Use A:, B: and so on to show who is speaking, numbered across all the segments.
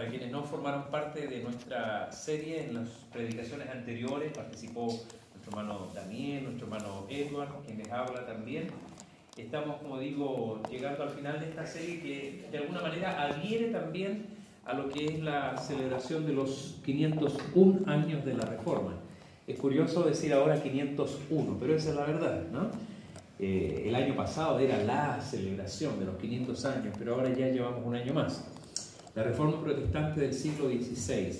A: Para quienes no formaron parte de nuestra serie, en las predicaciones anteriores participó nuestro hermano Daniel, nuestro hermano Edward, quien les habla también. Estamos, como digo, llegando al final de esta serie que de alguna manera adhiere también a lo que es la celebración de los 501 años de la Reforma. Es curioso decir ahora 501, pero esa es la verdad, ¿no? El año pasado era la celebración de los 500 años, pero ahora ya llevamos un año más. La Reforma Protestante del siglo XVI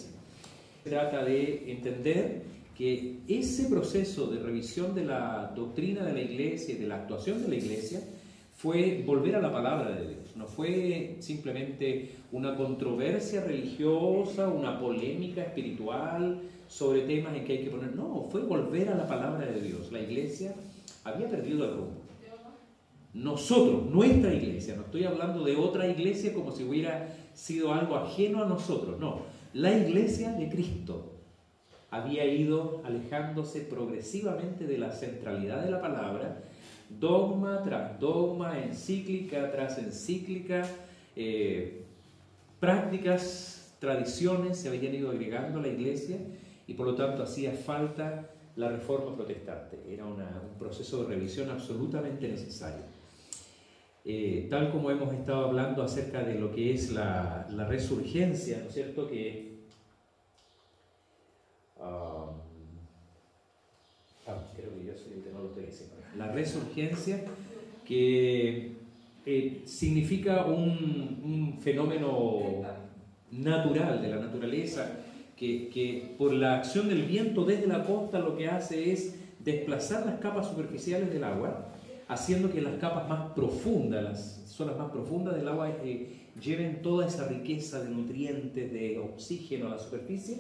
A: trata de entender que ese proceso de revisión de la doctrina de la Iglesia y de la actuación de la Iglesia fue volver a la palabra de Dios. No fue simplemente una controversia religiosa, una polémica espiritual sobre temas en que hay que poner. No, fue volver a la palabra de Dios. La Iglesia había perdido el rumbo. Nosotros, nuestra Iglesia, no estoy hablando de otra iglesia como si hubiera sido algo ajeno a nosotros, no. La Iglesia de Cristo había ido alejándose progresivamente de la centralidad de la palabra, dogma tras dogma, encíclica tras encíclica, prácticas, tradiciones se habían ido agregando a la Iglesia y por lo tanto hacía falta la Reforma Protestante. Era un proceso de revisión absolutamente necesario. Tal como hemos estado hablando acerca de lo que es la resurgencia, ¿no es cierto? Creo que yo soy el que no lo estoy diciendo. La resurgencia que significa un fenómeno natural de la naturaleza que por la acción del viento desde la costa lo que hace es desplazar las capas superficiales del agua, haciendo que las capas más profundas, las zonas más profundas del agua lleven toda esa riqueza de nutrientes, de oxígeno a la superficie.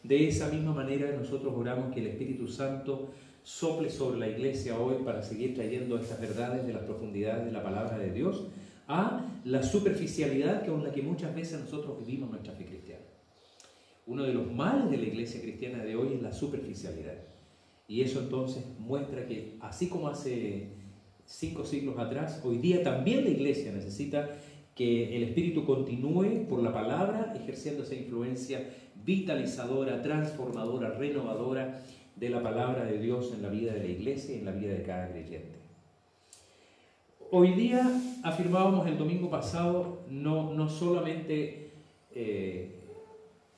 A: De esa misma manera nosotros oramos que el Espíritu Santo sople sobre la Iglesia hoy para seguir trayendo estas verdades de las profundidades de la palabra de Dios a la superficialidad con la que muchas veces nosotros vivimos nuestra fe cristiana. Uno de los males de la Iglesia cristiana de hoy es la superficialidad. Y eso entonces muestra que así como hace 5 siglos atrás, hoy día también la Iglesia necesita que el Espíritu continúe por la palabra ejerciendo esa influencia vitalizadora, transformadora, renovadora de la palabra de Dios en la vida de la Iglesia y en la vida de cada creyente. Hoy día, afirmábamos el domingo pasado, no solamente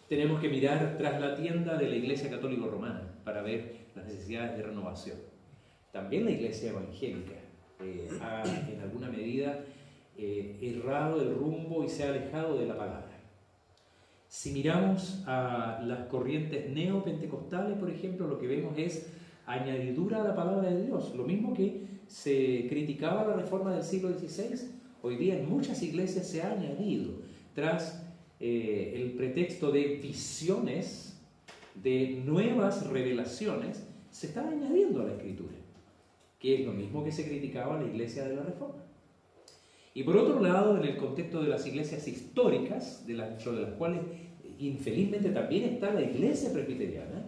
A: tenemos que mirar tras la tienda de la Iglesia Católica Romana para ver las necesidades de renovación. También la Iglesia evangélica ha en alguna medida errado el rumbo y se ha alejado de la palabra. Si miramos a las corrientes neopentecostales, por ejemplo, lo que vemos es añadidura a la palabra de Dios. Lo mismo que se criticaba la reforma del siglo XVI, hoy día en muchas iglesias se ha añadido, tras el pretexto de visiones, de nuevas revelaciones, se está añadiendo a la Escritura, que es lo mismo que se criticaba a la iglesia de la Reforma. Y por otro lado, en el contexto de las iglesias históricas, dentro de las cuales infelizmente también está la iglesia presbiteriana,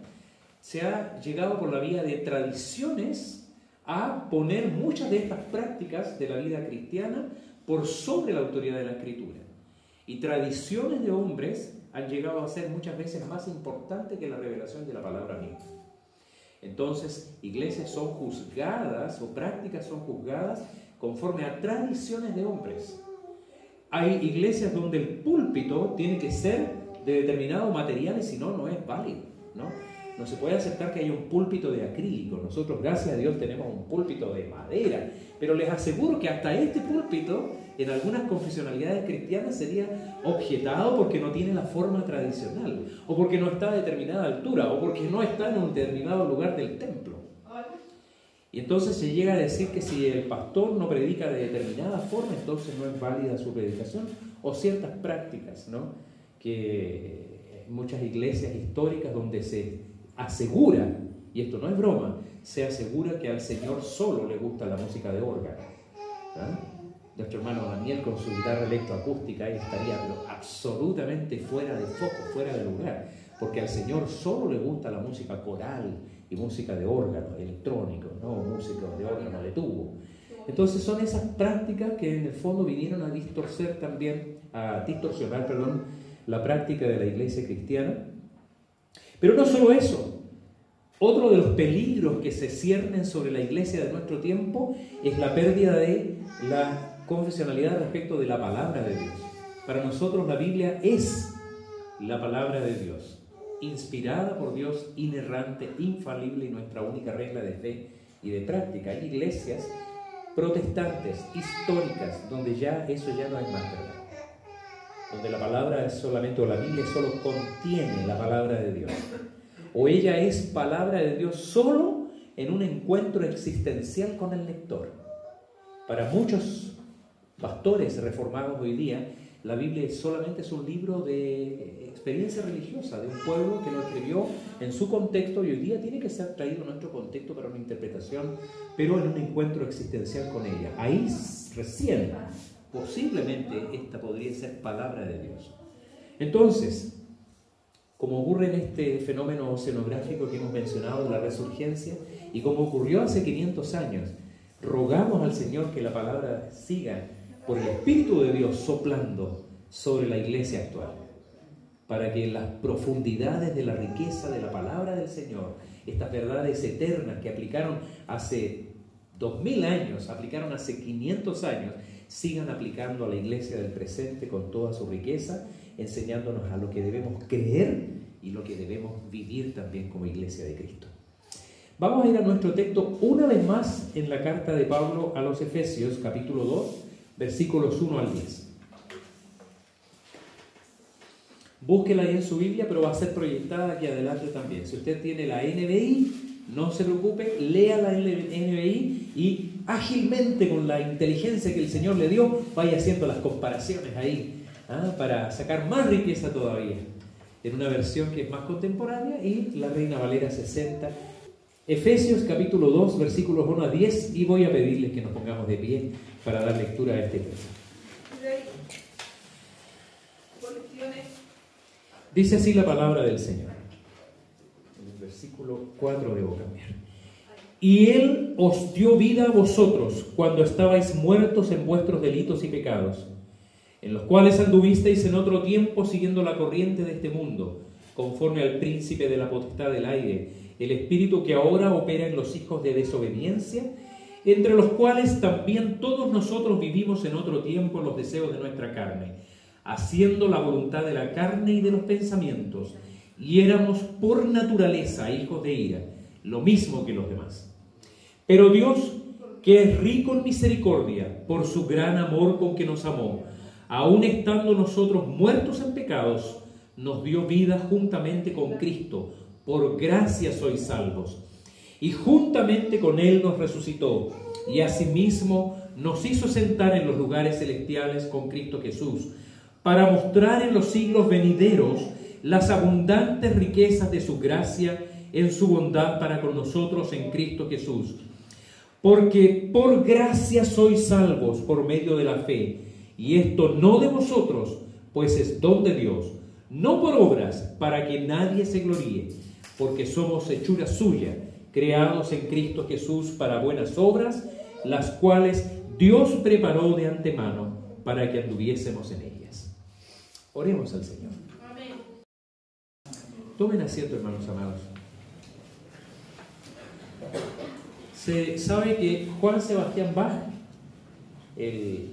A: se ha llegado por la vía de tradiciones a poner muchas de estas prácticas de la vida cristiana por sobre la autoridad de la Escritura. Y tradiciones de hombres han llegado a ser muchas veces más importantes que la revelación de la palabra misma. Entonces, iglesias son juzgadas o prácticas son juzgadas conforme a tradiciones de hombres. Hay iglesias donde el púlpito tiene que ser de determinado material y si no, no es válido, ¿no? No se puede aceptar que haya un púlpito de acrílico. Nosotros, gracias a Dios, tenemos un púlpito de madera, pero les aseguro que hasta este púlpito, en algunas confesionalidades cristianas, sería objetado porque no tiene la forma tradicional, o porque no está a determinada altura, o porque no está en un determinado lugar del templo. Y entonces se llega a decir que si el pastor no predica de determinada forma, entonces no es válida su predicación, o ciertas prácticas, ¿no? Que en muchas iglesias históricas donde se asegura, y esto no es broma, se asegura que al Señor solo le gusta la música de órgano. Nuestro hermano Daniel con su guitarra electroacústica ahí estaría pero absolutamente fuera de foco, fuera de lugar, porque al Señor solo le gusta la música coral y música de órgano electrónico, no música de órgano de tubo. Entonces son esas prácticas que en el fondo vinieron a distorsionar la práctica de la iglesia cristiana. Pero no solo eso. Otro de los peligros que se ciernen sobre la iglesia de nuestro tiempo es la pérdida de la confesionalidad respecto de la palabra de Dios. Para nosotros la Biblia es la palabra de Dios, inspirada por Dios, inerrante, infalible y nuestra única regla de fe y de práctica. Hay iglesias protestantes, históricas, donde ya eso ya no es más verdad, donde la palabra es solamente, o la Biblia solo contiene la palabra de Dios, o ella es palabra de Dios solo en un encuentro existencial con el lector. Para muchos pastores reformados hoy día, la Biblia solamente es un libro de experiencia religiosa de un pueblo que lo escribió en su contexto y hoy día tiene que ser traído a nuestro contexto para una interpretación, pero en un encuentro existencial con ella. Ahí recién, posiblemente, esta podría ser palabra de Dios. Entonces, como ocurre en este fenómeno oceanográfico que hemos mencionado de la resurgencia y como ocurrió hace 500 años, rogamos al Señor que la palabra siga por el Espíritu de Dios soplando sobre la iglesia actual, para que las profundidades de la riqueza de la palabra del Señor, estas verdades eternas que aplicaron hace 2000 años, aplicaron hace 500 años, sigan aplicando a la iglesia del presente con toda su riqueza, enseñándonos a lo que debemos creer y lo que debemos vivir también como iglesia de Cristo. Vamos a ir a nuestro texto una vez más en la carta de Pablo a los Efesios, capítulo 2, versículos 1 al 10. Búsquela ahí en su Biblia, pero va a ser proyectada aquí adelante también. Si usted tiene la NBI, no se preocupe, lea la NBI y ágilmente, con la inteligencia que el Señor le dio, vaya haciendo las comparaciones ahí, para sacar más riqueza todavía, en una versión que es más contemporánea, y la Reina Valera 60. Efesios capítulo 2, versículos 1 a 10, y voy a pedirles que nos pongamos de pie para dar lectura a este texto. Dice así la palabra del Señor. En el versículo 4 debo cambiar. Y Él os dio vida a vosotros cuando estabais muertos en vuestros delitos y pecados, en los cuales anduvisteis en otro tiempo siguiendo la corriente de este mundo, conforme al príncipe de la potestad del aire, el espíritu que ahora opera en los hijos de desobediencia, entre los cuales también todos nosotros vivimos en otro tiempo en los deseos de nuestra carne, haciendo la voluntad de la carne y de los pensamientos, y éramos por naturaleza hijos de ira, lo mismo que los demás. Pero Dios, que es rico en misericordia, por su gran amor con que nos amó, aun estando nosotros muertos en pecados, nos dio vida juntamente con Cristo. Por gracia sois salvos. Y juntamente con Él nos resucitó, y asimismo nos hizo sentar en los lugares celestiales con Cristo Jesús, para mostrar en los siglos venideros las abundantes riquezas de su gracia en su bondad para con nosotros en Cristo Jesús. Porque por gracia sois salvos por medio de la fe, y esto no de vosotros, pues es don de Dios, no por obras, para que nadie se gloríe, porque somos hechura suya, creados en Cristo Jesús para buenas obras, las cuales Dios preparó de antemano para que anduviésemos en ellas. Oremos al Señor. Amén. Tomen asiento, hermanos amados. Se sabe que Juan Sebastián Bach, el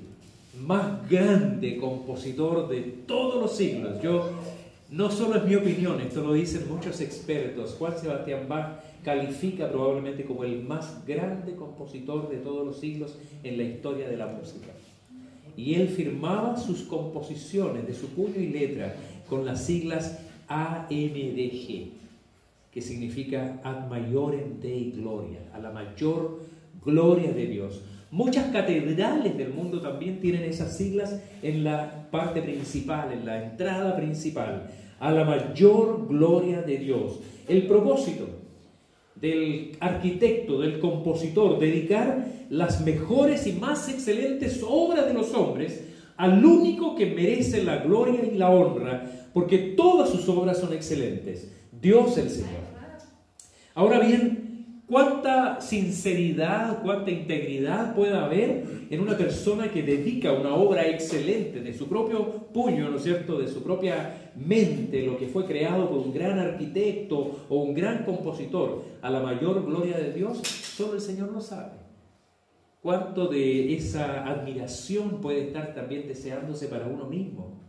A: más grande compositor de todos los siglos, no solo es mi opinión, esto lo dicen muchos expertos, Juan Sebastián Bach califica probablemente como el más grande compositor de todos los siglos en la historia de la música. Y él firmaba sus composiciones de su puño y letra con las siglas AMDG, que significa Ad Maiorem Dei Gloria, a la mayor gloria de Dios. Muchas catedrales del mundo también tienen esas siglas en la parte principal, en la entrada principal, a la mayor gloria de Dios. El propósito del arquitecto, del compositor, dedicar las mejores y más excelentes obras de los hombres al único que merece la gloria y la honra, porque todas sus obras son excelentes, Dios el Señor. Ahora bien, ¿Cuánta sinceridad, cuánta integridad puede haber en una persona que dedica una obra excelente de su propio puño, ¿no es cierto?, de su propia mente, lo que fue creado por un gran arquitecto o un gran compositor, a la mayor gloria de Dios? Solo el Señor lo sabe. ¿Cuánto de esa admiración puede estar también deseándose para uno mismo?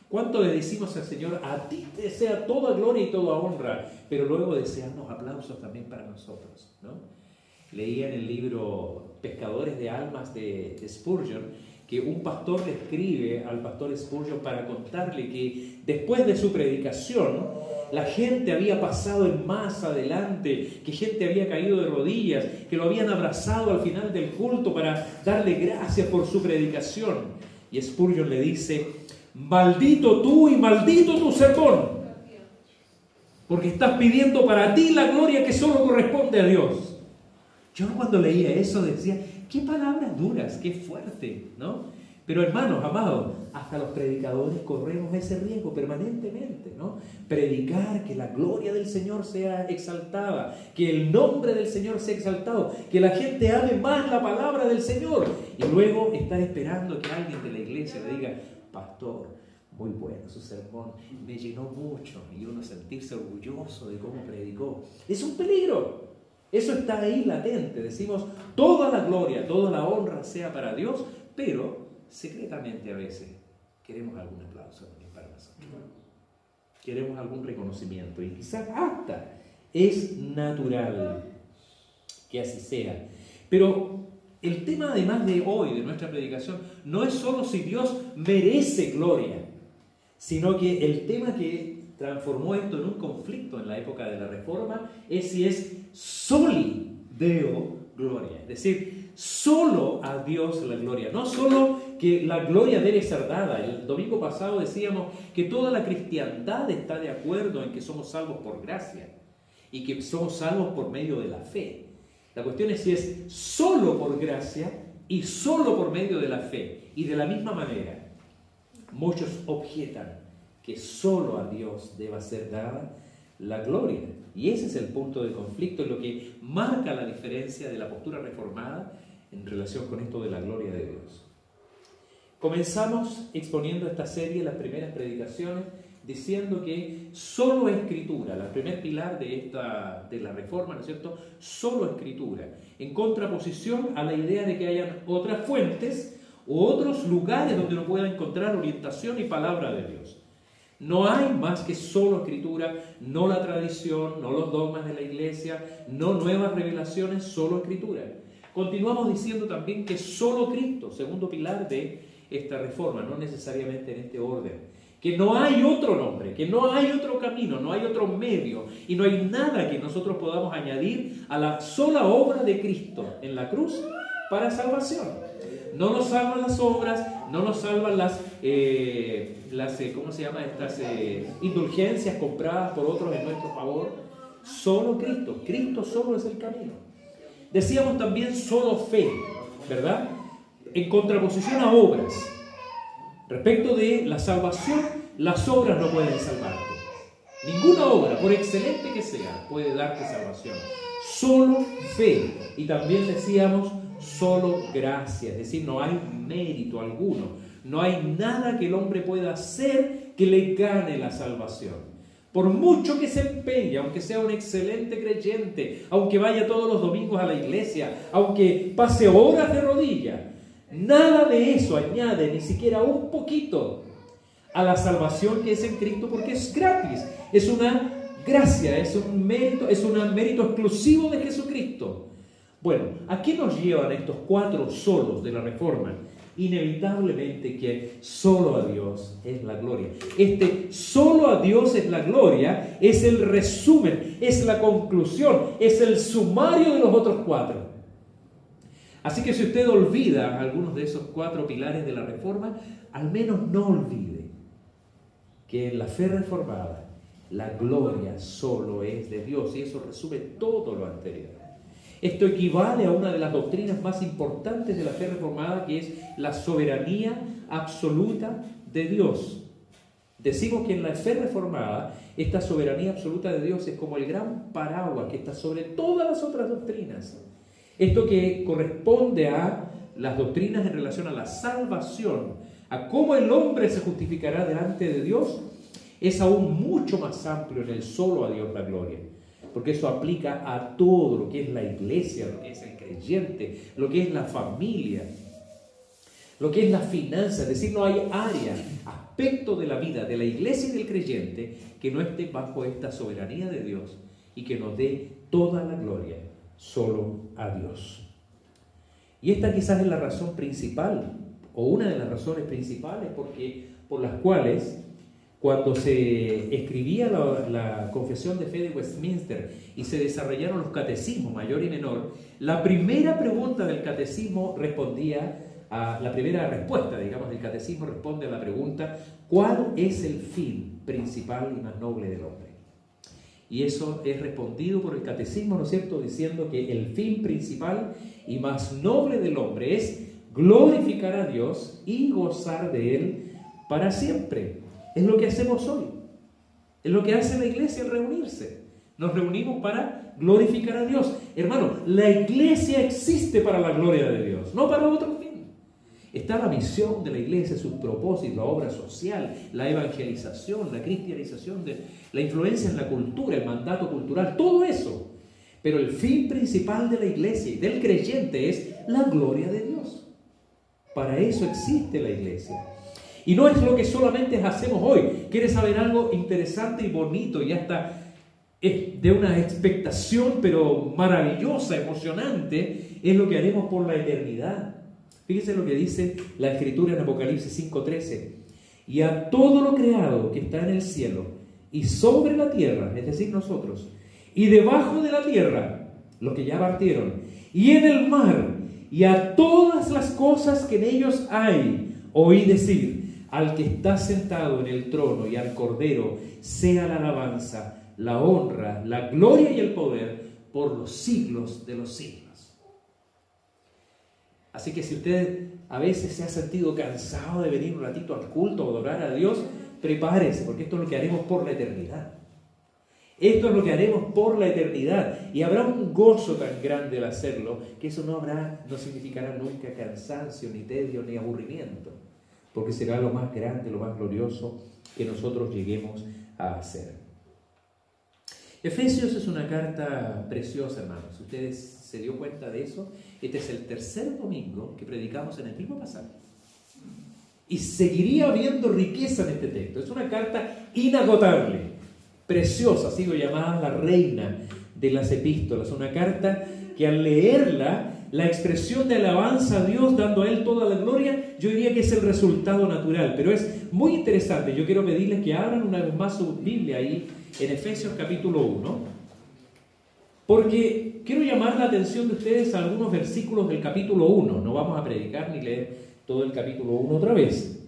A: ¿Cuánto le decimos al Señor, a ti te sea toda gloria y toda honra, pero luego deseamos aplausos también para nosotros, ¿no? Leía en el libro Pescadores de Almas de Spurgeon que un pastor le escribe al pastor Spurgeon para contarle que después de su predicación la gente había pasado en masa adelante, que gente había caído de rodillas, que lo habían abrazado al final del culto para darle gracias por su predicación. Y Spurgeon le dice: maldito tú y maldito tu sermón, porque estás pidiendo para ti la gloria que solo corresponde a Dios. Yo cuando leía eso decía, qué palabras duras, qué fuerte, ¿no? Pero hermanos, amados, hasta los predicadores corremos ese riesgo permanentemente, ¿no? Predicar que la gloria del Señor sea exaltada, que el nombre del Señor sea exaltado, que la gente ame más la palabra del Señor, y luego estar esperando que alguien de la iglesia le diga: pastor, muy bueno su sermón, me llenó mucho, y uno sentirse orgulloso de cómo predicó. Es un peligro. Eso está ahí latente. Decimos, toda la gloria, toda la honra sea para Dios, pero secretamente a veces queremos algún aplauso también para nosotros. Queremos algún reconocimiento, y quizás hasta es natural que así sea. Pero el tema, además de hoy, de nuestra predicación, no es solo si Dios merece gloria, sino que el tema que transformó esto en un conflicto en la época de la Reforma es si es soli Deo gloria, es decir, solo a Dios la gloria, no solo que la gloria debe ser dada. El domingo pasado decíamos que toda la cristiandad está de acuerdo en que somos salvos por gracia y que somos salvos por medio de la fe. La cuestión es si es solo por gracia y solo por medio de la fe. Y de la misma manera, muchos objetan que solo a Dios deba ser dada la gloria. Y ese es el punto de conflicto, es lo que marca la diferencia de la postura reformada en relación con esto de la gloria de Dios. Comenzamos exponiendo esta serie, las primeras predicaciones, diciendo que solo Escritura, el primer pilar de la Reforma, ¿no es cierto? Solo Escritura, en contraposición a la idea de que hayan otras fuentes u otros lugares donde uno pueda encontrar orientación y palabra de Dios. No hay más que solo Escritura, no la tradición, no los dogmas de la iglesia, no nuevas revelaciones, solo Escritura. Continuamos diciendo también que solo Cristo, segundo pilar de esta Reforma, no necesariamente en este orden. Que no hay otro nombre, que no hay otro camino, no hay otro medio y no hay nada que nosotros podamos añadir a la sola obra de Cristo en la cruz para salvación. No nos salvan las obras, no nos salvan las ¿cómo se llama? Estas indulgencias compradas por otros en nuestro favor. Solo Cristo, Cristo solo es el camino. Decíamos también solo fe, ¿verdad? En contraposición a obras. Respecto de la salvación, las obras no pueden salvarte. Ninguna obra, por excelente que sea, puede darte salvación. Solo fe. Y también decíamos solo gracia, es decir, no hay mérito alguno. No hay nada que el hombre pueda hacer que le gane la salvación. Por mucho que se empeñe, aunque sea un excelente creyente, aunque vaya todos los domingos a la iglesia, aunque pase horas de rodillas, nada de eso añade ni siquiera un poquito a la salvación que es en Cristo, porque es gratis, es una gracia, es un mérito exclusivo de Jesucristo. Bueno, ¿a qué nos llevan estos 4 solos de la Reforma? Inevitablemente que solo a Dios es la gloria. Solo a Dios es la gloria es el resumen, es la conclusión, es el sumario de los otros 4. Así que si usted olvida algunos de esos 4 pilares de la Reforma, al menos no olvide que en la fe reformada la gloria solo es de Dios, y eso resume todo lo anterior. Esto equivale a una de las doctrinas más importantes de la fe reformada, que es la soberanía absoluta de Dios. Decimos que en la fe reformada, esta soberanía absoluta de Dios es como el gran paraguas que está sobre todas las otras doctrinas. Esto que corresponde a las doctrinas en relación a la salvación, a cómo el hombre se justificará delante de Dios, es aún mucho más amplio en el solo a Dios la gloria. Porque eso aplica a todo lo que es la iglesia, lo que es el creyente, lo que es la familia, lo que es la finanza. Es decir, no hay área, aspecto de la vida de la iglesia y del creyente que no esté bajo esta soberanía de Dios y que nos dé toda la gloria solo a Dios. Y esta quizás es la razón principal, o una de las razones principales por las cuales cuando se escribía la Confesión de Fe de Westminster y se desarrollaron los catecismos mayor y menor, la primera pregunta del catecismo la primera respuesta, digamos, del catecismo responde a la pregunta: ¿cuál es el fin principal y más noble del hombre? Y eso es respondido por el catecismo, ¿no es cierto?, diciendo que el fin principal y más noble del hombre es glorificar a Dios y gozar de Él para siempre. Es lo que hacemos hoy. Es lo que hace la iglesia al reunirse. Nos reunimos para glorificar a Dios. Hermano, la iglesia existe para la gloria de Dios, no para otro fin. Está la misión de la iglesia, sus propósitos, la obra social, la evangelización, la cristianización, la influencia en la cultura, el mandato cultural, todo eso. Pero el fin principal de la iglesia y del creyente es la gloria de Dios. Para eso existe la iglesia. Y no es lo que solamente hacemos hoy. ¿Quieres saber algo interesante y bonito y hasta de una expectación pero maravillosa, emocionante? Es lo que haremos por la eternidad. Fíjense lo que dice la Escritura en Apocalipsis 5:13. Y a todo lo creado que está en el cielo y sobre la tierra, es decir, nosotros, y debajo de la tierra, los que ya partieron, y en el mar, y a todas las cosas que en ellos hay, oí decir: al que está sentado en el trono y al Cordero sea la alabanza, la honra, la gloria y el poder por los siglos de los siglos. Así que si usted a veces se ha sentido cansado de venir un ratito al culto o adorar a Dios, prepárese, porque esto es lo que haremos por la eternidad. Esto es lo que haremos por la eternidad. Y habrá un gozo tan grande al hacerlo, que eso no significará nunca cansancio, ni tedio, ni aburrimiento, porque será lo más grande, lo más glorioso que nosotros lleguemos a hacer. Efesios es una carta preciosa, hermanos. ¿Ustedes se dio cuenta de eso? Este es el tercer domingo que predicamos en el mismo pasaje. Y seguiría habiendo riqueza en este texto. Es una carta inagotable, preciosa, ha sido llamada la reina de las epístolas. Una carta que al leerla, la expresión de alabanza a Dios, dando a Él toda la gloria, yo diría que es el resultado natural. Pero es muy interesante. Yo quiero pedirles que abran una vez más su Biblia ahí en Efesios capítulo 1, porque quiero llamar la atención de ustedes a algunos versículos del capítulo 1. No vamos a predicar ni leer todo el capítulo 1 otra vez,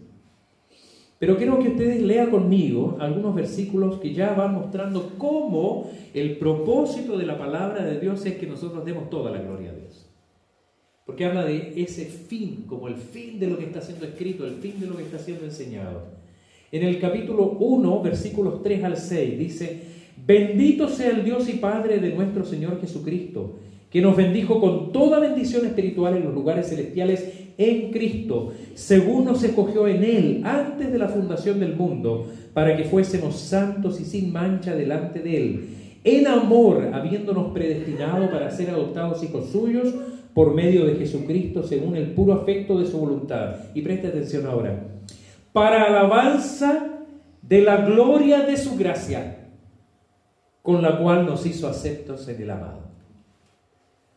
A: pero quiero que ustedes lean conmigo algunos versículos que ya van mostrando cómo el propósito de la palabra de Dios es que nosotros demos toda la gloria a Dios. Porque habla de ese fin, como el fin de lo que está siendo escrito, el fin de lo que está siendo enseñado. En el capítulo 1, versículos 3 al 6, dice: bendito sea el Dios y Padre de nuestro Señor Jesucristo, que nos bendijo con toda bendición espiritual en los lugares celestiales en Cristo, según nos escogió en Él antes de la fundación del mundo, para que fuésemos santos y sin mancha delante de Él, en amor, habiéndonos predestinado para ser adoptados hijos suyos por medio de Jesucristo, según el puro afecto de su voluntad. Y preste atención ahora: para alabanza de la gloria de su gracia, con la cual nos hizo aceptos en el amado.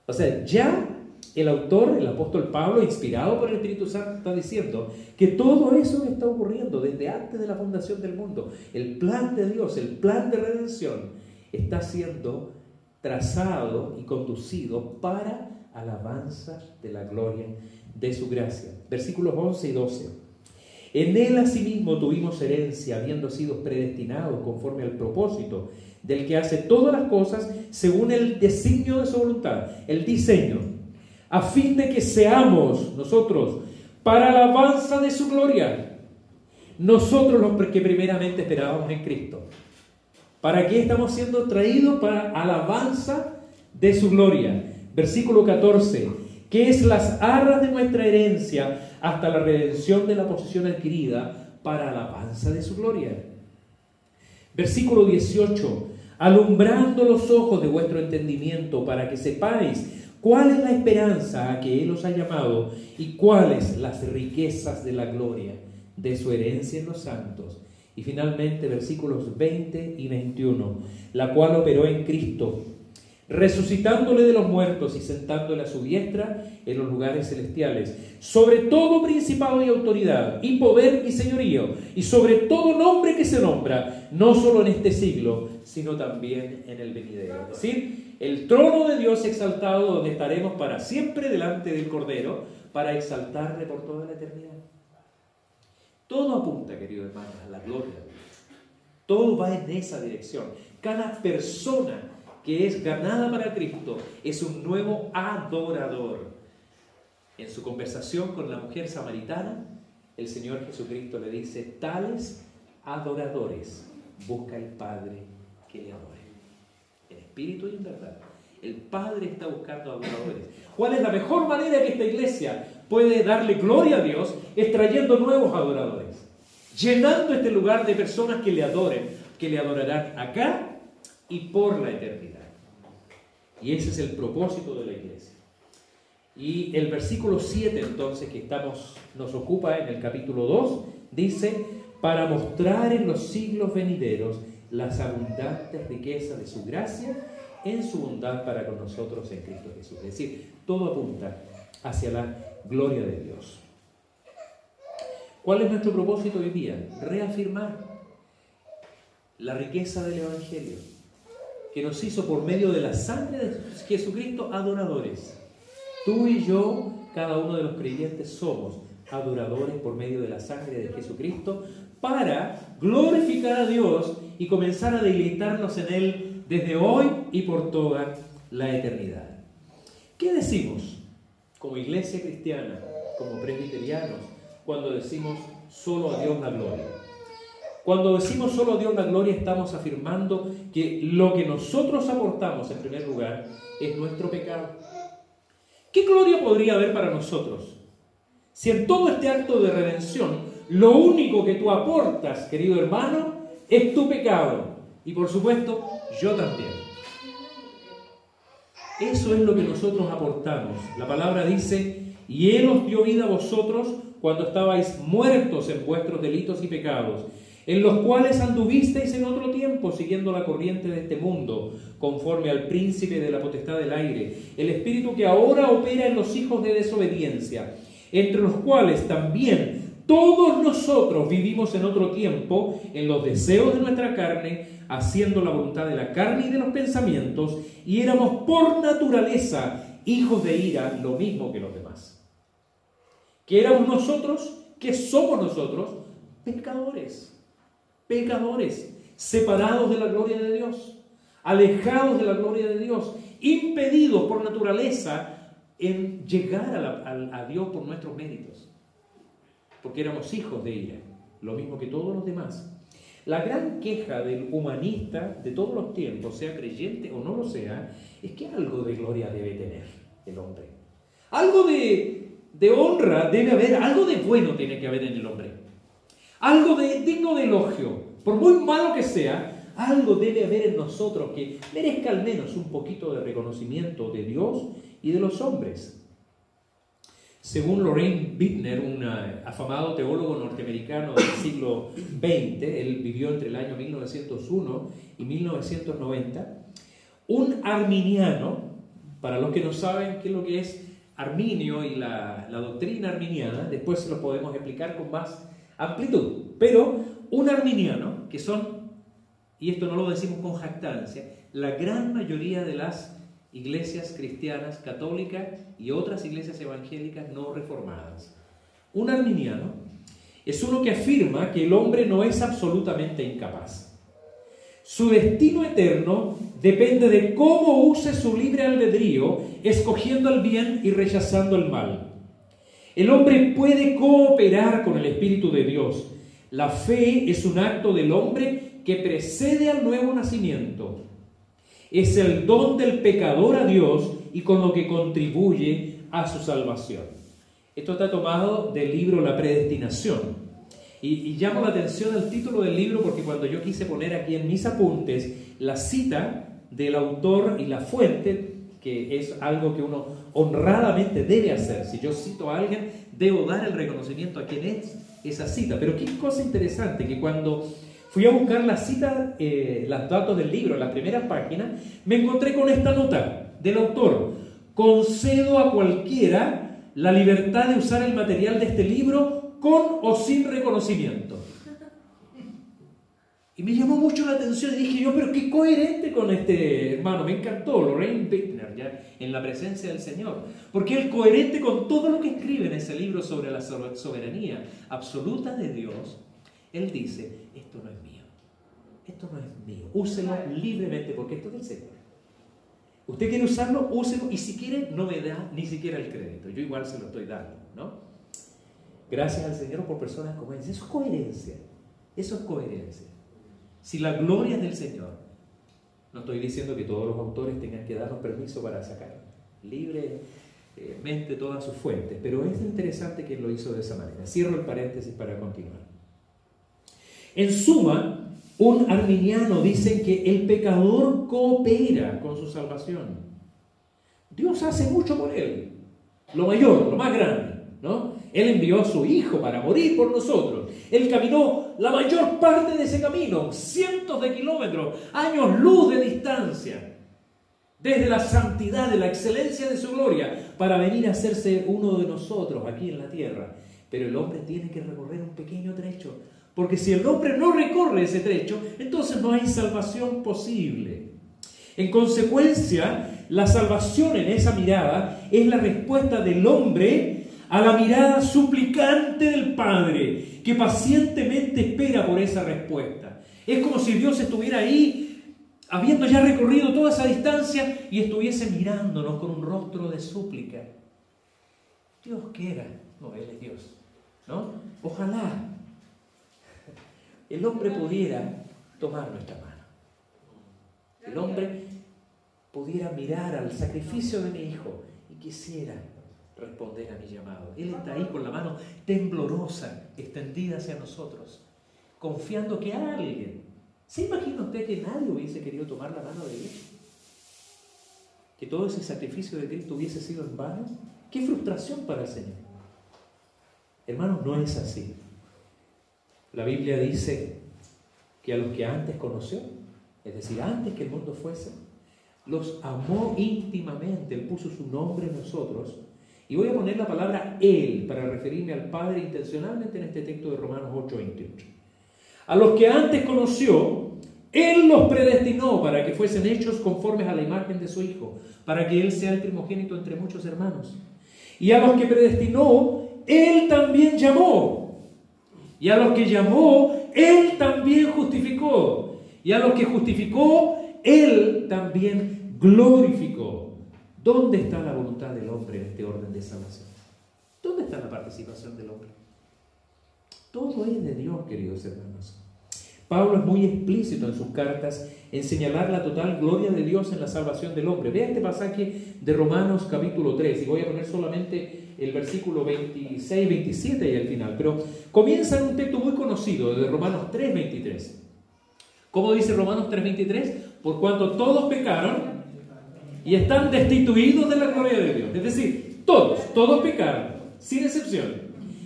A: O sea, ya el autor, el apóstol Pablo, inspirado por el Espíritu Santo, está diciendo que todo eso está ocurriendo desde antes de la fundación del mundo. El plan de Dios, el plan de redención, está siendo trazado y conducido para alabanza de la gloria de su gracia. Versículos 11 y 12. En Él asimismo tuvimos herencia, habiendo sido predestinados conforme al propósito del que hace todas las cosas según el designio de su voluntad, el diseño, a fin de que seamos nosotros para alabanza de su gloria. nosotros los que primeramente esperábamos en Cristo. ¿Para qué estamos siendo traídos? Para alabanza de su gloria. Versículo 14, que es las arras de nuestra herencia hasta la redención de la posesión adquirida para alabanza de su gloria. Versículo 18, alumbrando los ojos de vuestro entendimiento para que sepáis cuál es la esperanza a que Él os ha llamado y cuáles las riquezas de la gloria de su herencia en los santos. Y finalmente versículos 20 y 21, la cual operó en Cristo, resucitándole de los muertos y sentándole a su diestra en los lugares celestiales, sobre todo principado y autoridad, y poder y señorío, y sobre todo nombre que se nombra, no solo en este siglo, sino también en el venidero. Es decir, el trono de Dios exaltado, donde estaremos para siempre delante del Cordero, para exaltarle por toda la eternidad. Todo apunta, querido hermano, a la gloria de Dios. Todo va en esa dirección. Cada persona que es ganada para Cristo es un nuevo adorador. En su conversación con la mujer samaritana, el Señor Jesucristo le dice: tales adoradores busca el Padre que le adore, en espíritu y en verdad. El Padre está buscando adoradores. ¿Cuál es la mejor manera que esta iglesia puede darle gloria a Dios? Es trayendo nuevos adoradores, llenando este lugar de personas que le adoren, que le adorarán acá y por la eternidad. Y ese es el propósito de la iglesia. Y el versículo 7 entonces, que nos ocupa en el capítulo 2, dice: para mostrar en los siglos venideros las abundantes riquezas de su gracia en su bondad para con nosotros en Cristo Jesús. Es decir, todo apunta hacia la gloria de Dios. ¿Cuál es nuestro propósito hoy día? Reafirmar la riqueza del Evangelio, que nos hizo por medio de la sangre de Jesucristo adoradores. Tú y yo, cada uno de los creyentes, somos adoradores por medio de la sangre de Jesucristo para glorificar a Dios y comenzar a deleitarnos en Él desde hoy y por toda la eternidad. ¿Qué decimos como iglesia cristiana, como presbiterianos, cuando decimos solo a Dios la gloria? Cuando decimos solo a Dios la gloria, estamos afirmando que lo que nosotros aportamos en primer lugar es nuestro pecado. ¿Qué gloria podría haber para nosotros si en todo este acto de redención lo único que tú aportas, querido hermano, es tu pecado? Y por supuesto, yo también. Eso es lo que nosotros aportamos. La palabra dice: y Él os dio vida a vosotros cuando estabais muertos en vuestros delitos y pecados, en los cuales anduvisteis en otro tiempo, siguiendo la corriente de este mundo, conforme al príncipe de la potestad del aire, el espíritu que ahora opera en los hijos de desobediencia, entre los cuales también todos nosotros vivimos en otro tiempo, en los deseos de nuestra carne, haciendo la voluntad de la carne y de los pensamientos, y éramos por naturaleza hijos de ira, lo mismo que los demás. ¿Qué éramos nosotros? ¿Qué somos nosotros? Pecadores. Pecadores, separados de la gloria de Dios, alejados de la gloria de Dios, impedidos por naturaleza en llegar a Dios por nuestros méritos, porque éramos hijos de ira, lo mismo que todos los demás. La gran queja del humanista de todos los tiempos, sea creyente o no lo sea, es que algo de gloria debe tener el hombre. Algo de honra debe haber, algo de bueno tiene que haber en el hombre. Algo digno de elogio, por muy malo que sea, algo debe haber en nosotros que merezca al menos un poquito de reconocimiento de Dios y de los hombres. Según Loraine Bittner, un afamado teólogo norteamericano del siglo XX, él vivió entre el año 1901 y 1990, un arminiano, para los que no saben qué es lo que es Arminio y la doctrina arminiana, después se lo podemos explicar con más amplitud, pero un arminiano, que son, y esto no lo decimos con jactancia, la gran mayoría de las iglesias cristianas, católicas y otras iglesias evangélicas no reformadas. Un arminiano es uno que afirma que el hombre no es absolutamente incapaz. Su destino eterno depende de cómo use su libre albedrío, escogiendo el bien y rechazando el mal. El hombre puede cooperar con el Espíritu de Dios, La fe es un acto del hombre que precede al nuevo nacimiento. Es el don del pecador a Dios y con lo que contribuye a su salvación. Esto está tomado del libro La Predestinación. Y llamo la atención al título del libro porque cuando yo quise poner aquí en mis apuntes la cita del autor y la fuente, que es algo que uno honradamente debe hacer. Si yo cito a alguien, debo dar el reconocimiento a quien es esa cita. Pero qué cosa interesante, que cuando fui a buscar la cita, los datos del libro, en la primera página, me encontré con esta nota del autor: concedo a cualquiera la libertad de usar el material de este libro con o sin reconocimiento. Y me llamó mucho la atención y dije yo, pero qué coherente con este hermano, me encantó, Loraine Bittner, ya en la presencia del Señor, porque él coherente con todo lo que escribe en ese libro sobre la soberanía absoluta de Dios. Él dice, esto no es mío, esto no es mío, úselo libremente porque esto es del Señor. Usted quiere usarlo, úselo, y si quiere no me da ni siquiera el crédito, yo igual se lo estoy dando, ¿no? Gracias al Señor por personas como él. Eso es coherencia, eso es coherencia. Si la gloria es del Señor, no estoy diciendo que todos los autores tengan que darnos permiso para sacar libremente todas sus fuentes, pero es interesante que él lo hizo de esa manera. Cierro el paréntesis para continuar. En suma, un arminiano dice que el pecador coopera con su salvación. Dios hace mucho por él, lo mayor, lo más grande, ¿no? Él envió a su Hijo para morir por nosotros. Él caminó la mayor parte de ese camino, cientos de kilómetros, años luz de distancia, desde la santidad, de la excelencia de su gloria, para venir a hacerse uno de nosotros aquí en la tierra. Pero el hombre tiene que recorrer un pequeño trecho, porque si el hombre no recorre ese trecho, entonces no hay salvación posible. En consecuencia, la salvación en esa mirada es la respuesta del hombre a la mirada suplicante del Padre, que pacientemente espera por esa respuesta. Es como si Dios estuviera ahí, habiendo ya recorrido toda esa distancia, y estuviese mirándonos con un rostro de súplica. Dios quiera, no, Él es Dios, ¿no? Ojalá el hombre pudiera tomar nuestra mano. El hombre pudiera mirar al sacrificio de mi Hijo y quisiera responder a mi llamado. Él está ahí con la mano temblorosa extendida hacia nosotros, confiando que alguien, ¿se imagina usted que nadie hubiese querido tomar la mano de Él? ¿Que todo ese sacrificio de Cristo hubiese sido en vano? ¡Qué frustración para el Señor! Hermanos, no es así. La Biblia dice que a los que antes conoció, es decir, antes que el mundo fuese, los amó íntimamente. Él puso su nombre en nosotros. Y voy a poner la palabra Él para referirme al Padre intencionalmente en este texto de Romanos 8:28. A los que antes conoció, Él los predestinó para que fuesen hechos conformes a la imagen de su Hijo, para que Él sea el primogénito entre muchos hermanos. Y a los que predestinó, Él también llamó. Y a los que llamó, Él también justificó. Y a los que justificó, Él también glorificó. ¿Dónde está la voluntad del hombre en este orden de salvación? ¿Dónde está la participación del hombre? Todo es de Dios, queridos hermanos. Pablo es muy explícito en sus cartas en señalar la total gloria de Dios en la salvación del hombre. Vea este pasaje de Romanos capítulo 3, y voy a poner solamente el versículo 26, 27 y al final, pero comienza en un texto muy conocido de Romanos 3:23. ¿Cómo dice Romanos 3:23? Por cuanto todos pecaron y están destituidos de la gloria de Dios. Es decir, todos pecaron, sin excepción,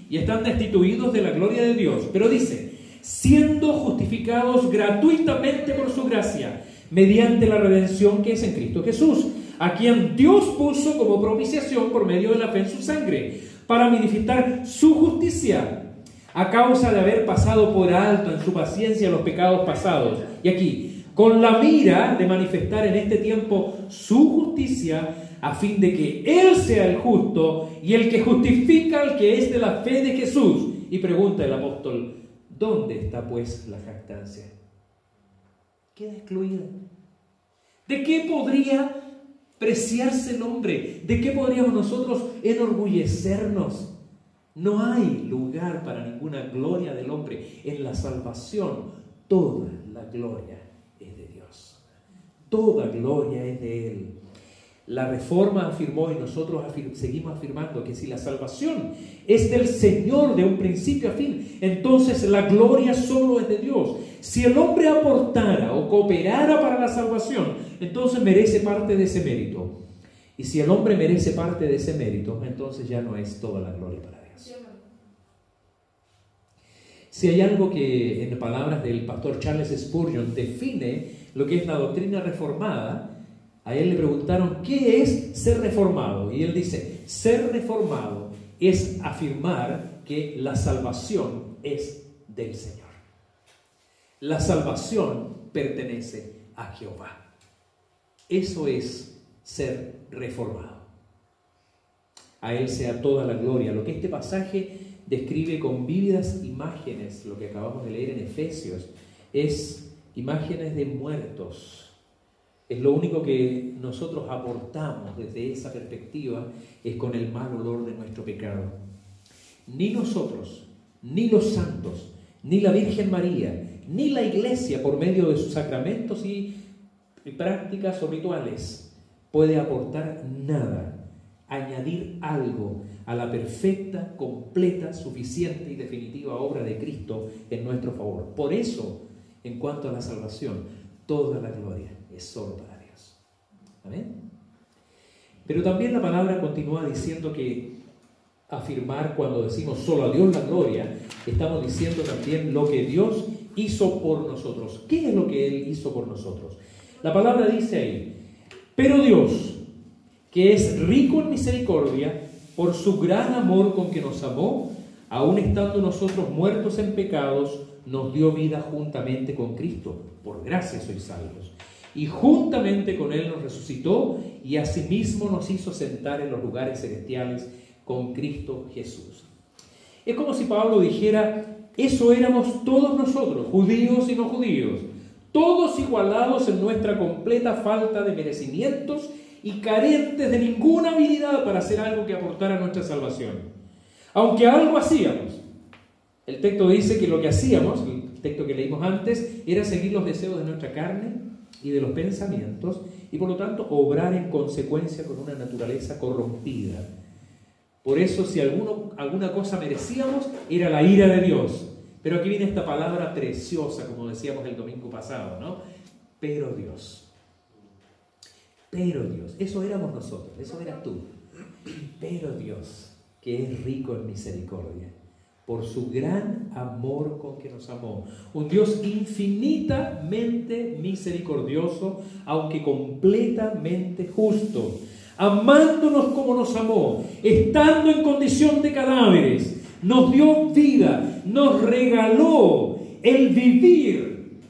A: y están destituidos de la gloria de Dios. Pero dice, siendo justificados gratuitamente por su gracia, mediante la redención que es en Cristo Jesús, a quien Dios puso como propiciación por medio de la fe en su sangre, para manifestar su justicia, a causa de haber pasado por alto en su paciencia los pecados pasados. Y aquí, con la mira de manifestar en este tiempo su justicia, a fin de que Él sea el justo y el que justifica al que es de la fe de Jesús. Y pregunta el apóstol, ¿dónde está pues la jactancia? Queda excluida. ¿De qué podría preciarse el hombre? ¿De qué podríamos nosotros enorgullecernos? No hay lugar para ninguna gloria del hombre. En la salvación, toda la gloria es de Dios. Toda gloria es de Él. La Reforma afirmó, y nosotros seguimos afirmando, que si la salvación es del Señor de un principio a fin, entonces la gloria solo es de Dios. Si el hombre aportara o cooperara para la salvación, entonces merece parte de ese mérito. Y si el hombre merece parte de ese mérito, entonces ya no es toda la gloria para Dios. Si hay algo que, en palabras del pastor Charles Spurgeon, define lo que es la doctrina reformada, a él le preguntaron, ¿qué es ser reformado? Y él dice, ser reformado es afirmar que la salvación es del Señor. La salvación pertenece a Jehová. Eso es ser reformado. A Él sea toda la gloria. Lo que este pasaje describe con vívidas imágenes, lo que acabamos de leer en Efesios, es imágenes de muertos. Es lo único que nosotros aportamos desde esa perspectiva, es con el mal olor de nuestro pecado. Ni nosotros, ni los santos, ni la Virgen María, ni la Iglesia por medio de sus sacramentos y prácticas o rituales puede aportar nada, añadir algo a la perfecta, completa, suficiente y definitiva obra de Cristo en nuestro favor. Por eso, en cuanto a la salvación, toda la gloria es solo para Dios. ¿Amén? Pero también la palabra continúa diciendo que afirmar, cuando decimos solo a Dios la gloria, estamos diciendo también lo que Dios hizo por nosotros. ¿Qué es lo que Él hizo por nosotros? La palabra dice ahí, pero Dios, que es rico en misericordia, por su gran amor con que nos amó, aun estando nosotros muertos en pecados, nos dio vida juntamente con Cristo. Por gracia sois salvos. Y juntamente con Él nos resucitó y asimismo nos hizo sentar en los lugares celestiales con Cristo Jesús. Es como si Pablo dijera, eso éramos todos nosotros, judíos y no judíos, todos igualados en nuestra completa falta de merecimientos y carentes de ninguna habilidad para hacer algo que aportara a nuestra salvación. Aunque algo hacíamos. El texto dice que lo que hacíamos, el texto que leímos antes, era seguir los deseos de nuestra carne y de los pensamientos, y por lo tanto obrar en consecuencia con una naturaleza corrompida. Por eso, si alguna cosa merecíamos, era la ira de Dios. Pero aquí viene esta palabra preciosa, como decíamos el domingo pasado, ¿no? Pero Dios. Pero Dios. Eso éramos nosotros, eso eras tú. Pero Dios, que es rico en misericordia, por su gran amor con que nos amó. Un Dios infinitamente misericordioso, aunque completamente justo. Amándonos como nos amó, estando en condición de cadáveres, nos dio vida, nos regaló el vivir.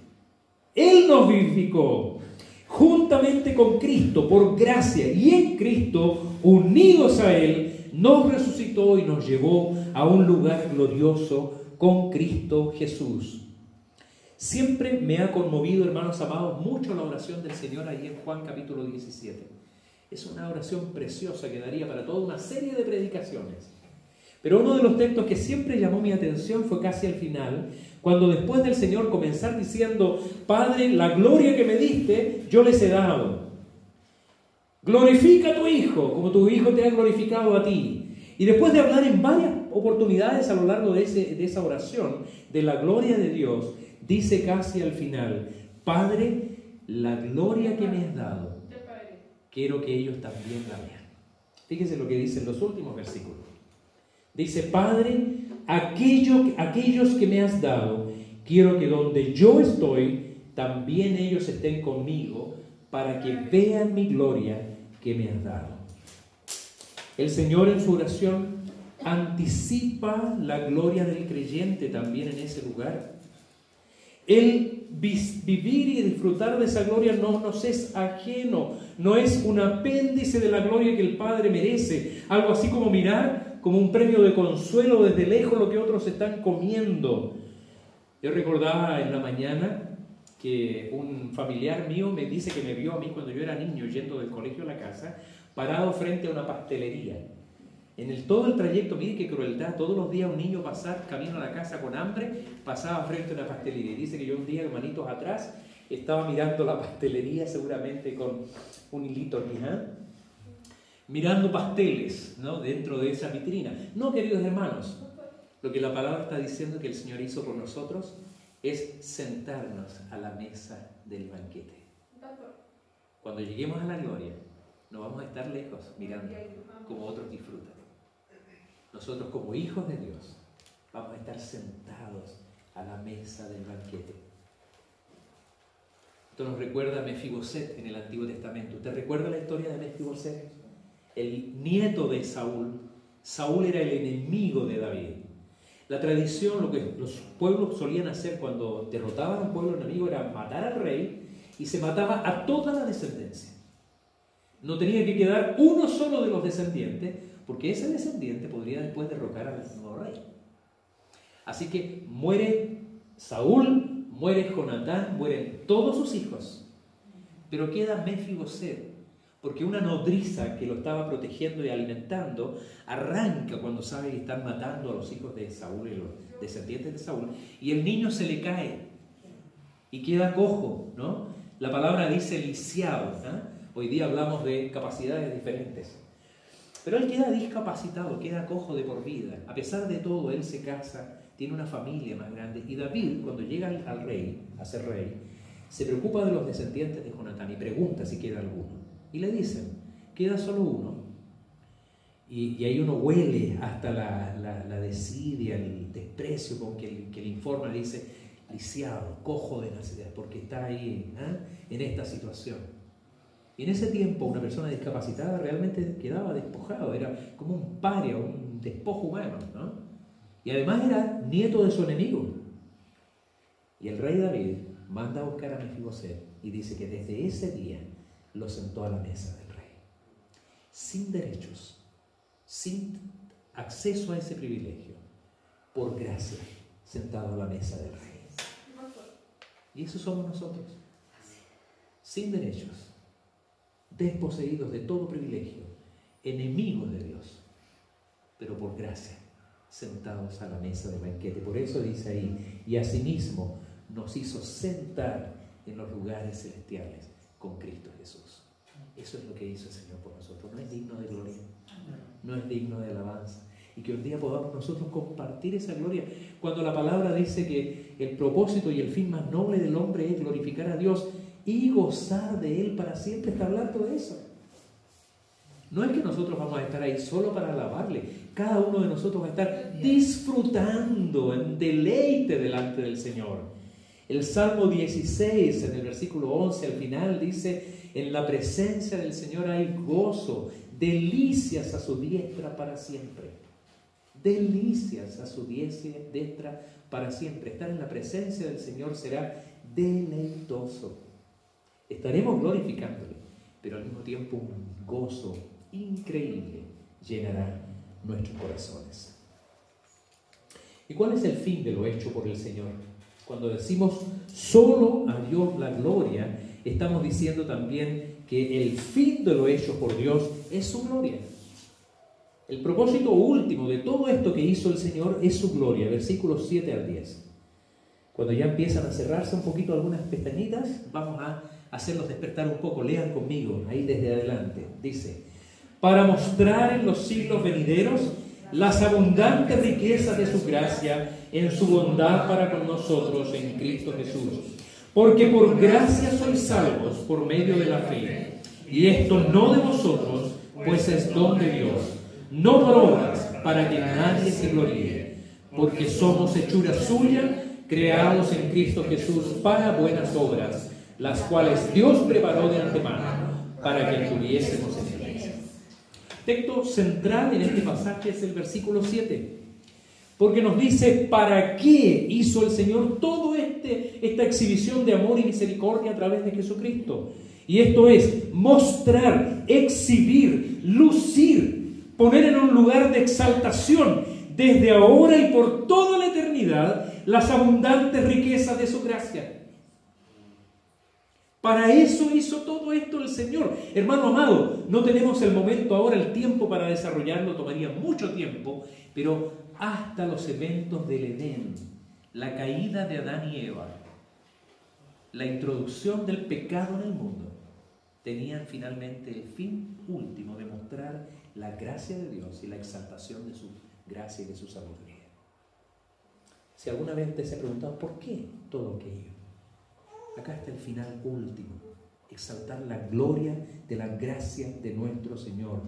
A: Él nos vivificó juntamente con Cristo por gracia, y en Cristo, unidos a Él, nos resucitó y nos llevó a un lugar glorioso con Cristo Jesús. Siempre me ha conmovido, hermanos amados, mucho la oración del Señor ahí en Juan capítulo 17. Es una oración preciosa que daría para toda una serie de predicaciones. Pero uno de los textos que siempre llamó mi atención fue casi al final, cuando después del Señor comenzar diciendo, Padre, la gloria que me diste, yo les he dado. Glorifica a tu Hijo, como tu Hijo te ha glorificado a ti. Y después de hablar en varias oportunidades a lo largo de esa oración, de la gloria de Dios, dice casi al final, Padre, la gloria que me has dado, quiero que ellos también la vean. Fíjense lo que dice en los últimos versículos. Dice, Padre, aquellos que me has dado, quiero que donde yo estoy, también ellos estén conmigo, para que vean mi gloria que me has dado. El Señor en su oración anticipa la gloria del creyente también en ese lugar. El vivir y disfrutar de esa gloria no nos es ajeno, no es un apéndice de la gloria que el Padre merece, algo así como mirar como un premio de consuelo desde lejos lo que otros están comiendo. Yo recordaba en la mañana que un familiar mío me dice que me vio a mí cuando yo era niño yendo del colegio a la casa, parado frente a una pastelería. Todo el trayecto, mire qué crueldad, todos los días un niño pasaba camino a la casa con hambre, pasaba frente a una pastelería. Dice que yo un día, manitos atrás, estaba mirando la pastelería, seguramente con un hilito aquí, mirando pasteles, ¿no?, dentro de esa vitrina. No, queridos hermanos, lo que la palabra está diciendo que el Señor hizo por nosotros es sentarnos a la mesa del banquete. Cuando lleguemos a la gloria, no vamos a estar lejos mirando como otros disfrutan. Nosotros, como hijos de Dios, vamos a estar sentados a la mesa del banquete. Esto nos recuerda a Mefiboset en el Antiguo Testamento. ¿Usted recuerda la historia de Mefiboset? El nieto de Saúl. Saúl era el enemigo de David. La tradición, lo que los pueblos solían hacer cuando derrotaban a un pueblo enemigo era matar al rey y se mataba a toda la descendencia. No tenía que quedar uno solo de los descendientes, porque ese descendiente podría después derrocar al nuevo rey. Así que muere Saúl, muere Jonatán, mueren todos sus hijos, pero queda Mefiboset, porque una nodriza que lo estaba protegiendo y alimentando arranca cuando sabe que están matando a los hijos de Saúl y los descendientes de Saúl, y el niño se le cae y queda cojo, ¿no? La palabra dice lisiado, ¿no? Hoy día hablamos de capacidades diferentes. Pero él queda discapacitado, queda cojo de por vida. A pesar de todo, él se casa, tiene una familia más grande. Y David, cuando llega al rey, a ser rey, se preocupa de los descendientes de Jonatán y pregunta si queda alguno. Y le dicen, queda solo uno. Y ahí uno huele hasta la desidia, el desprecio con que le informa, le dice, lisiado, cojo de necesidad, porque está ahí, en esta situación. Y en ese tiempo una persona discapacitada realmente quedaba despojado, era como un paria, un despojo humano, ¿no? Y además era nieto de su enemigo. Y el rey David manda a buscar a Mefiboset y dice que desde ese día lo sentó a la mesa del rey, sin derechos, sin acceso a ese privilegio, por gracia, sentado a la mesa del rey. Y eso somos nosotros, sin derechos, desposeídos de todo privilegio, enemigos de Dios, pero por gracia, sentados a la mesa del banquete. Por eso dice ahí, y asimismo nos hizo sentar en los lugares celestiales con Cristo Jesús. Eso es lo que hizo el Señor por nosotros. No es digno de gloria, no es digno de alabanza. Y que un día podamos nosotros compartir esa gloria. Cuando la palabra dice que el propósito y el fin más noble del hombre es glorificar a Dios y gozar de Él para siempre, está hablando de eso. No es que nosotros vamos a estar ahí solo para alabarle. Cada uno de nosotros va a estar disfrutando en deleite delante del Señor. El Salmo 16, en el versículo 11, al final dice, en la presencia del Señor hay gozo, delicias a su diestra para siempre. Delicias a su diestra para siempre. Estar en la presencia del Señor será deleitoso. Estaremos glorificándole, pero al mismo tiempo un gozo increíble llenará nuestros corazones. ¿Y cuál es el fin de lo hecho por el Señor? Cuando decimos solo a Dios la gloria, estamos diciendo también que el fin de lo hecho por Dios es su gloria. El propósito último de todo esto que hizo el Señor es su gloria, versículos 7 al 10. Cuando ya empiezan a cerrarse un poquito algunas pestañitas, vamos a hacerlos despertar un poco. Lean conmigo, ahí desde adelante. Dice, para mostrar en los siglos venideros las abundantes riquezas de su gracia en su bondad para con nosotros en Cristo Jesús. Porque por gracia sois salvos por medio de la fe. Y esto no de vosotros, pues es don de Dios. No por obras, para que nadie se gloríe. Porque somos hechura suya, creados en Cristo Jesús para buenas obras, las cuales Dios preparó de antemano para que anduviésemos en ellas. Texto central en este pasaje es el versículo 7, porque nos dice para qué hizo el Señor toda esta exhibición de amor y misericordia a través de Jesucristo. Y esto es mostrar, exhibir, lucir, poner en un lugar de exaltación desde ahora y por toda la eternidad las abundantes riquezas de su gracia. Para eso hizo todo esto el Señor. Hermano amado, no tenemos el momento ahora, el tiempo para desarrollarlo, tomaría mucho tiempo, pero hasta los eventos del Edén, la caída de Adán y Eva, la introducción del pecado en el mundo, tenían finalmente el fin último de mostrar la gracia de Dios y la exaltación de su gracia y de su sabiduría. Si alguna vez te se ha preguntado ¿por qué todo aquello? Acá está el final último, exaltar la gloria de la gracia de nuestro Señor.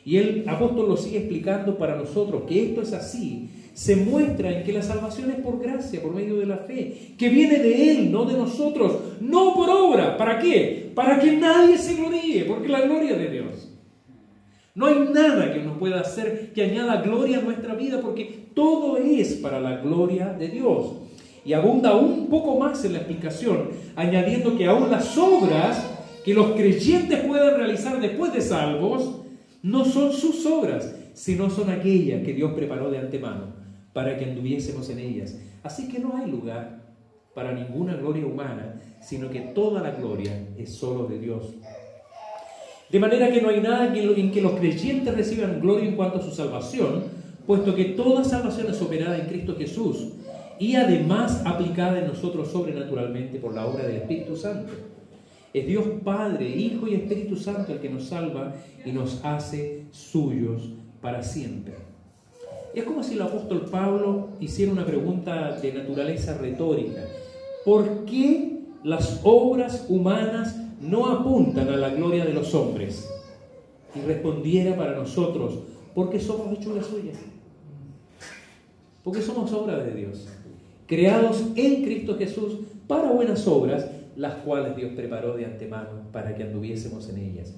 A: Y el apóstol lo sigue explicando para nosotros, que esto es así. Se muestra en que la salvación es por gracia, por medio de la fe, que viene de Él, no de nosotros, no por obra. ¿Para qué? Para que nadie se gloríe, porque la gloria es de Dios. No hay nada que nos pueda hacer que añada gloria a nuestra vida, porque todo es para la gloria de Dios. Y abunda un poco más en la explicación, añadiendo que aún las obras que los creyentes puedan realizar después de salvos, no son sus obras, sino son aquellas que Dios preparó de antemano para que anduviésemos en ellas. Así que no hay lugar para ninguna gloria humana, sino que toda la gloria es solo de Dios. De manera que no hay nada en que los creyentes reciban gloria en cuanto a su salvación, puesto que toda salvación es operada en Cristo Jesús y además aplicada en nosotros sobrenaturalmente por la obra del Espíritu Santo. Es Dios Padre, Hijo y Espíritu Santo el que nos salva y nos hace suyos para siempre. Es como si el apóstol Pablo hiciera una pregunta de naturaleza retórica. ¿Por qué las obras humanas no apuntan a la gloria de los hombres? Y respondiera para nosotros, porque somos hechura suya. Porque somos obra de Dios, creados en Cristo Jesús para buenas obras, las cuales Dios preparó de antemano para que anduviésemos en ellas.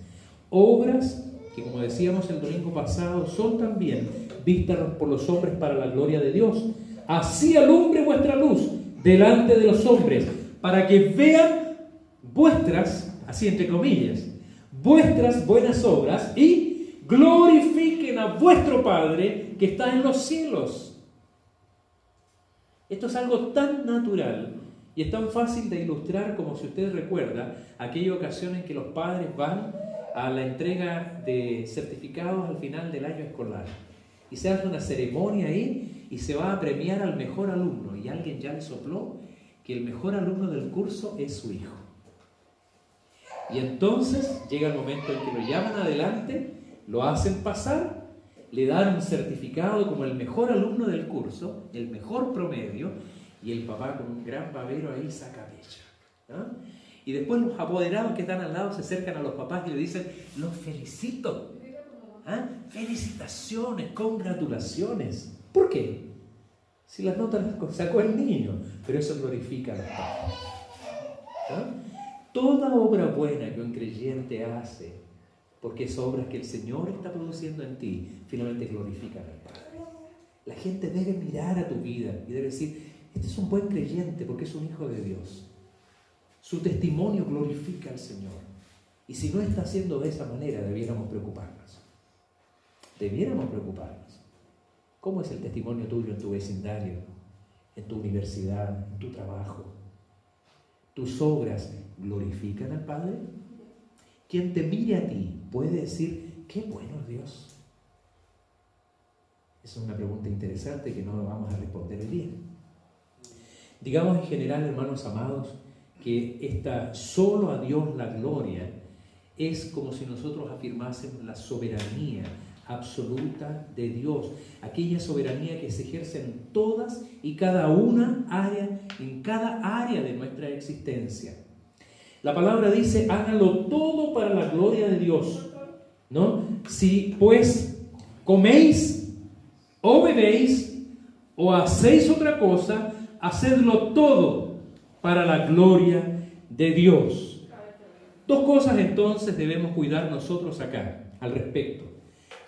A: Obras que, como decíamos el domingo pasado, son también vistas por los hombres para la gloria de Dios. Así alumbre vuestra luz delante de los hombres, para que vean vuestras, así entre comillas, vuestras buenas obras y glorifiquen a vuestro Padre que está en los cielos. Esto es algo tan natural y es tan fácil de ilustrar como, si usted recuerda, aquella ocasión en que los padres van a la entrega de certificados al final del año escolar y se hace una ceremonia ahí y se va a premiar al mejor alumno, y alguien ya le sopló que el mejor alumno del curso es su hijo. Y entonces llega el momento en que lo llaman adelante, lo hacen pasar, le dan un certificado como el mejor alumno del curso, el mejor promedio, y el papá con un gran babero ahí saca pecho, ¿no? Y después los apoderados que están al lado se acercan a los papás y le dicen: los felicito, ¿ah? Felicitaciones, congratulaciones. ¿Por qué? Si las notas las sacó el niño, pero eso glorifica a los padres, ¿no? Toda obra buena que un creyente hace, porque es obra que el Señor está produciendo en ti, finalmente glorifican al Padre. La gente debe mirar a tu vida y debe decir: este es un buen creyente porque es un hijo de Dios. Su testimonio glorifica al Señor. Y si no está haciendo de esa manera, debiéramos preocuparnos. Debiéramos preocuparnos. ¿Cómo es el testimonio tuyo en tu vecindario, en tu universidad, en tu trabajo? ¿Tus obras glorifican al Padre? Quien te mire a ti puede decir: qué bueno es Dios. Esa es una pregunta interesante que no vamos a responder hoy día. Digamos en general, hermanos amados, que solo a Dios la gloria es como si nosotros afirmásemos la soberanía absoluta de Dios, aquella soberanía que se ejerce en todas y cada una área, en cada área de nuestra existencia. La palabra dice: háganlo todo para la gloria de Dios, ¿no? Si pues coméis o bebéis o hacéis otra cosa, hacedlo todo para la gloria de Dios. Dos cosas entonces debemos cuidar nosotros acá al respecto.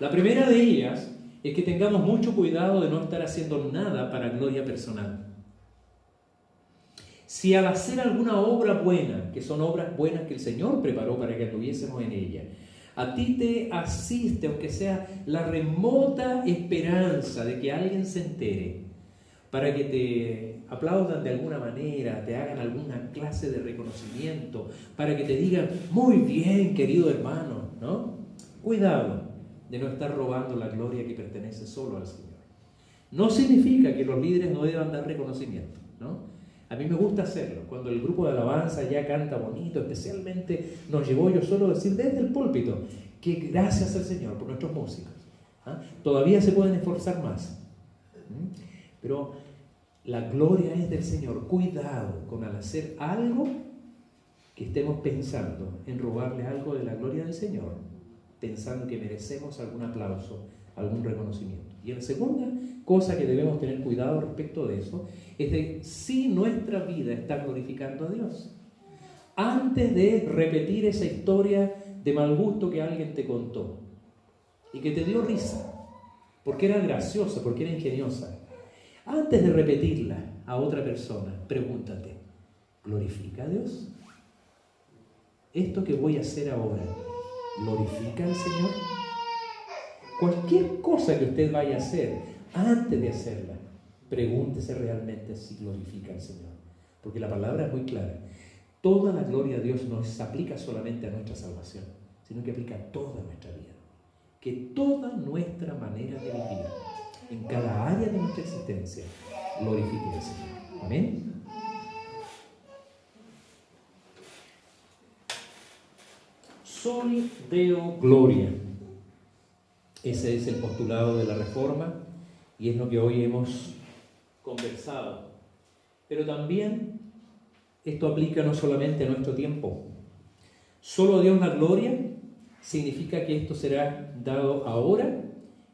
A: La primera de ellas es que tengamos mucho cuidado de no estar haciendo nada para gloria personal. Si al hacer alguna obra buena, que son obras buenas que el Señor preparó para que anduviésemos en ella, a ti te asiste, aunque sea la remota esperanza de que alguien se entere, para que te aplaudan de alguna manera, te hagan alguna clase de reconocimiento, para que te digan, muy bien, querido hermano, ¿no? Cuidado de no estar robando la gloria que pertenece solo al Señor. No significa que los líderes no deban dar reconocimiento, ¿no? A mí me gusta hacerlo. Cuando el grupo de alabanza ya canta bonito, especialmente nos llevó yo solo a decir desde el púlpito que gracias al Señor por nuestros músicos. ¿Ah? Todavía se pueden esforzar más. Pero la gloria es del Señor. Cuidado con al hacer algo que estemos pensando en robarle algo de la gloria del Señor, pensando que merecemos algún aplauso, algún reconocimiento. Y la segunda cosa que debemos tener cuidado respecto de eso es de si nuestra vida está glorificando a Dios. Antes de repetir esa historia de mal gusto que alguien te contó y que te dio risa, porque era graciosa, porque era ingeniosa, antes de repetirla a otra persona, pregúntate, ¿glorifica a Dios? ¿Esto que voy a hacer ahora glorifica al Señor? Cualquier cosa que usted vaya a hacer, antes de hacerla, pregúntese realmente si glorifica al Señor. Porque la palabra es muy clara. Toda la gloria a Dios no se aplica solamente a nuestra salvación, sino que aplica a toda nuestra vida. Que toda nuestra manera de vivir, en cada área de nuestra existencia, glorifique al Señor. Amén. Soli Deo Gloria. Ese es el postulado de la Reforma y es lo que hoy hemos conversado. Pero también esto aplica no solamente a nuestro tiempo. Solo a Dios la gloria significa que esto será dado ahora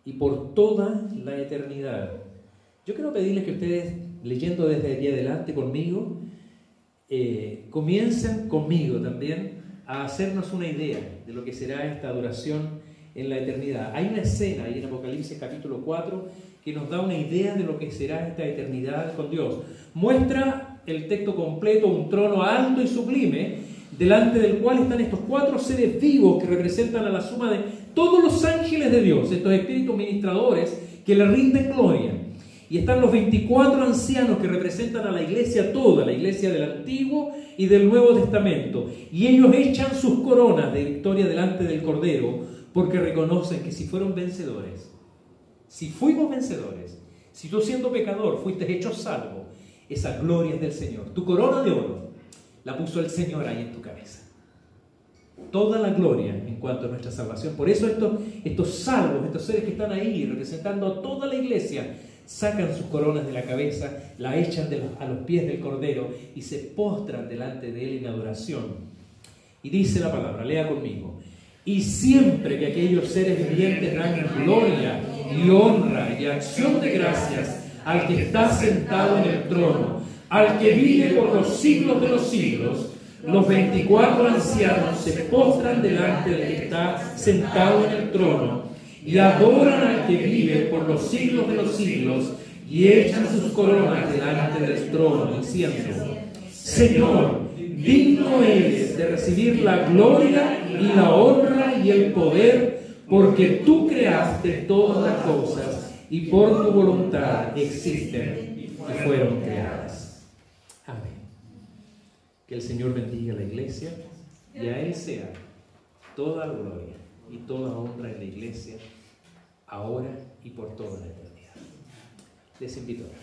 A: y por toda la eternidad. Yo quiero pedirles que ustedes, leyendo desde aquí adelante conmigo, comiencen conmigo también a hacernos una idea de lo que será esta adoración en la eternidad. Hay una escena ahí en Apocalipsis capítulo 4 que nos da una idea de lo que será esta eternidad con Dios. Muestra el texto completo un trono alto y sublime, delante del cual están estos 4 seres vivos que representan a la suma de todos los ángeles de Dios, estos espíritus ministradores que le rinden gloria. Y están los 24 ancianos que representan a la iglesia toda, la iglesia del Antiguo y del Nuevo Testamento. Y ellos echan sus coronas de victoria delante del Cordero, porque reconocen que si fueron vencedores, si fuimos vencedores, si tú siendo pecador fuiste hecho salvo, esa gloria es del Señor. Tu corona de oro la puso el Señor ahí en tu cabeza. Toda la gloria en cuanto a nuestra salvación. Por eso estos salvos, estos seres que están ahí representando a toda la iglesia, sacan sus coronas de la cabeza, la echan a los pies del Cordero y se postran delante de Él en adoración. Y dice la palabra, lea conmigo. Y siempre que aquellos seres vivientes dan gloria y honra y acción de gracias al que está sentado en el trono, al que vive por los siglos de los siglos, los 24 ancianos se postran delante del que está sentado en el trono y adoran al que vive por los siglos de los siglos y echan sus coronas delante del trono, diciendo: Señor, digno eres de recibir la gloria y la honra y el poder, porque tú creaste todas las cosas y por tu voluntad existen y fueron creadas. Amén. Que el Señor bendiga a la iglesia y a Él sea toda la gloria y toda honra en la iglesia, ahora y por toda la eternidad. Les invito a orar.